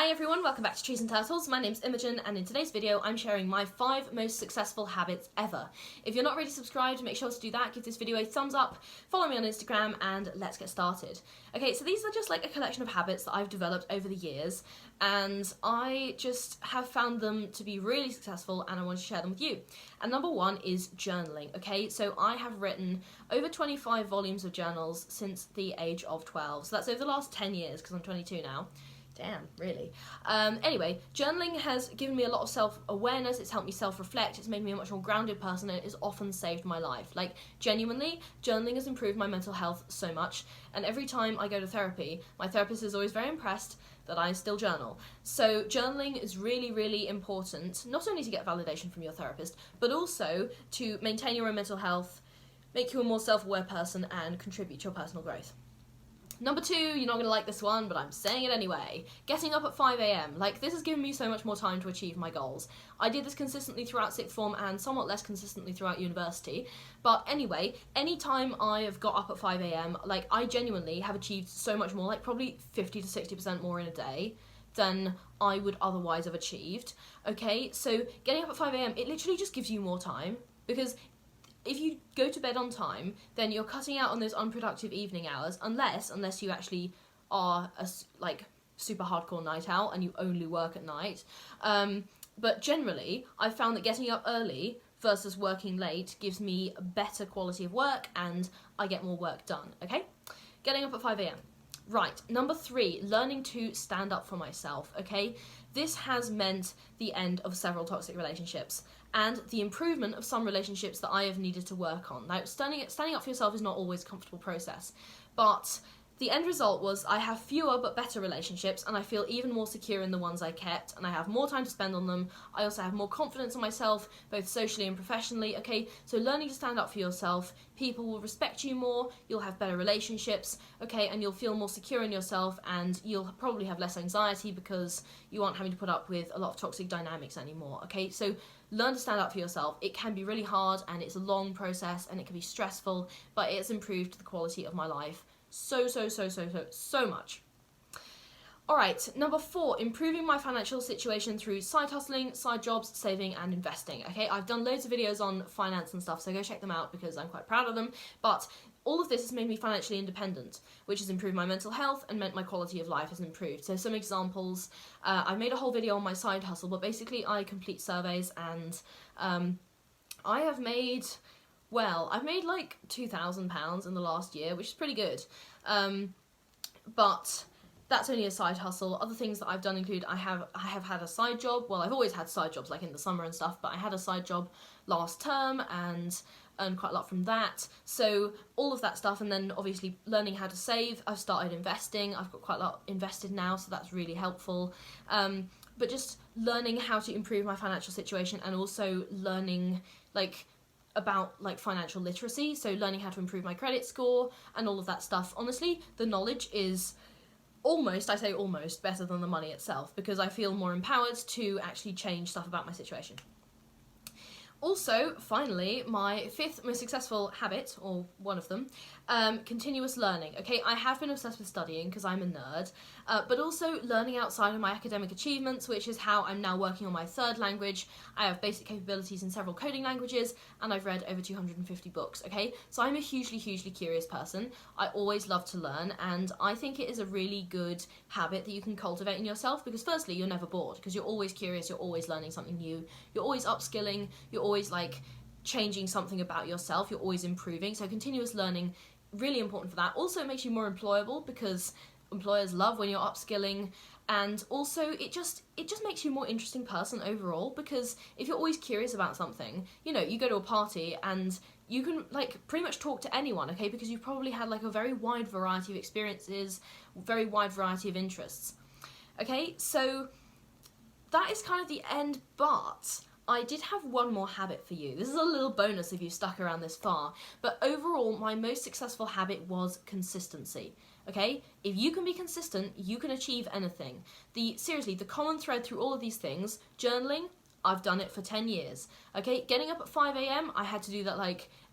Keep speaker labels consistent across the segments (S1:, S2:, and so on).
S1: Hi everyone, welcome back to Trees and Turtles. My name's Imogen, and in today's video I'm sharing my 5 most successful habits ever. If you're not already subscribed, make sure to do that, give this video a thumbs up, follow me on Instagram, and let's get started. Okay, so these are just like a collection of habits that I've developed over the years, and I just have found them to be really successful and I want to share them with you. And number 1 is journaling, okay? So I have written over 25 volumes of journals since the age of 12, so that's over the last 10 years because I'm 22 now. Damn, really. Anyway, journaling has given me a lot of self-awareness, it's helped me self-reflect, it's made me a much more grounded person, and it has often saved my life. Like, genuinely, journaling has improved my mental health so much, and every time I go to therapy, my therapist is always very impressed that I still journal. So journaling is really, really important, not only to get validation from your therapist, but also to maintain your own mental health, make you a more self-aware person, and contribute to your personal growth. Number 2, you're not going to like this one, but I'm saying it anyway. Getting up at 5 AM. Like, this has given me so much more time to achieve my goals. I did this consistently throughout sixth form and somewhat less consistently throughout university. But anyway, any time I have got up at 5 AM, like, I genuinely have achieved so much more, like probably 50 to 60% more in a day than I would otherwise have achieved. Okay, so getting up at 5 AM, it literally just gives you more time, because if you go to bed on time, then you're cutting out on those unproductive evening hours, unless you actually are a like super hardcore night owl and you only work at night. But generally, I've found that getting up early versus working late gives me a better quality of work and I get more work done, okay? Getting up at 5 AM. Right, number 3, learning to stand up for myself, okay? This has meant the end of several toxic relationships and the improvement of some relationships that I have needed to work on. Now, standing up for yourself is not always a comfortable process, but the end result was I have fewer but better relationships, and I feel even more secure in the ones I kept, and I have more time to spend on them. I also have more confidence in myself, both socially and professionally, okay? So learning to stand up for yourself, people will respect you more, you'll have better relationships, okay? And you'll feel more secure in yourself, and you'll probably have less anxiety because you aren't having to put up with a lot of toxic dynamics anymore, okay? So learn to stand up for yourself. It can be really hard, and it's a long process, and it can be stressful, but it's improved the quality of my life so much. Alright, number 4, improving my financial situation through side hustling, side jobs, saving and investing. Okay, I've done loads of videos on finance and stuff, so go check them out because I'm quite proud of them, but all of this has made me financially independent, which has improved my mental health and meant my quality of life has improved. So some examples, I made a whole video on my side hustle, but basically I complete surveys and I have made, well, I've made like £2,000 in the last year, which is pretty good. But that's only a side hustle. Other things that I've done include I have had a side job. Well, I've always had side jobs like in the summer and stuff, but I had a side job last term and earned quite a lot from that. So all of that stuff, and then obviously learning how to save. I've started investing. I've got quite a lot invested now, so that's really helpful. But just learning how to improve my financial situation, and also learning about financial literacy, so learning how to improve my credit score and all of that stuff. Honestly, the knowledge is almost, I say almost, better than the money itself, because I feel more empowered to actually change stuff about my situation. Also, finally, my 5th most successful habit, or one of them, continuous learning. Okay, I have been obsessed with studying because I'm a nerd, but also learning outside of my academic achievements, which is how I'm now working on my 3rd language. I have basic capabilities in several coding languages, and I've read over 250 books, okay? So I'm a hugely curious person. I always love to learn, and I think it is a really good habit that you can cultivate in yourself, because firstly, you're never bored, because you're always curious, you're always learning something new, you're always upskilling, you're always changing something about yourself, you're always improving. So continuous learning, really important for that. Also, it makes you more employable because employers love when you're upskilling, and also it just makes you a more interesting person overall, because if you're always curious about something, you know, you go to a party and you can pretty much talk to anyone, okay, because you've probably had a very wide variety of experiences, very wide variety of interests. Okay, so that is kind of the end, but I did have one more habit for you. This is a little bonus if you stuck around this far, but overall my most successful habit was consistency. Okay, if you can be consistent, you can achieve anything. Seriously, the common thread through all of these things, journaling, I've done it for 10 years. Okay, getting up at 5 AM, I had to do that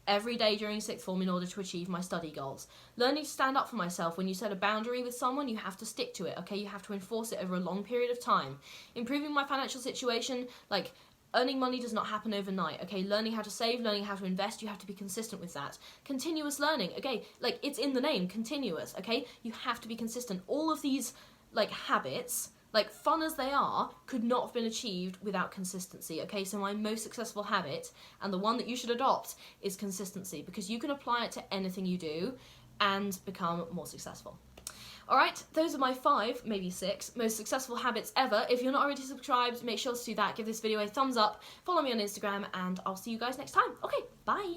S1: every day during sixth form in order to achieve my study goals. Learning to stand up for myself. When you set a boundary with someone, you have to stick to it, okay? You have to enforce it over a long period of time. Improving my financial situation, like, earning money does not happen overnight, okay? Learning how to save, learning how to invest, you have to be consistent with that. Continuous learning, okay? Like, it's in the name, continuous, okay? You have to be consistent. All of these, like, habits, like, fun as they are, could not have been achieved without consistency, okay? So my most successful habit, and the one that you should adopt, is consistency, because you can apply it to anything you do and become more successful. Alright, those are my 5, maybe 6, most successful habits ever. If you're not already subscribed, make sure to do that. Give this video a thumbs up, follow me on Instagram, and I'll see you guys next time. Okay, bye!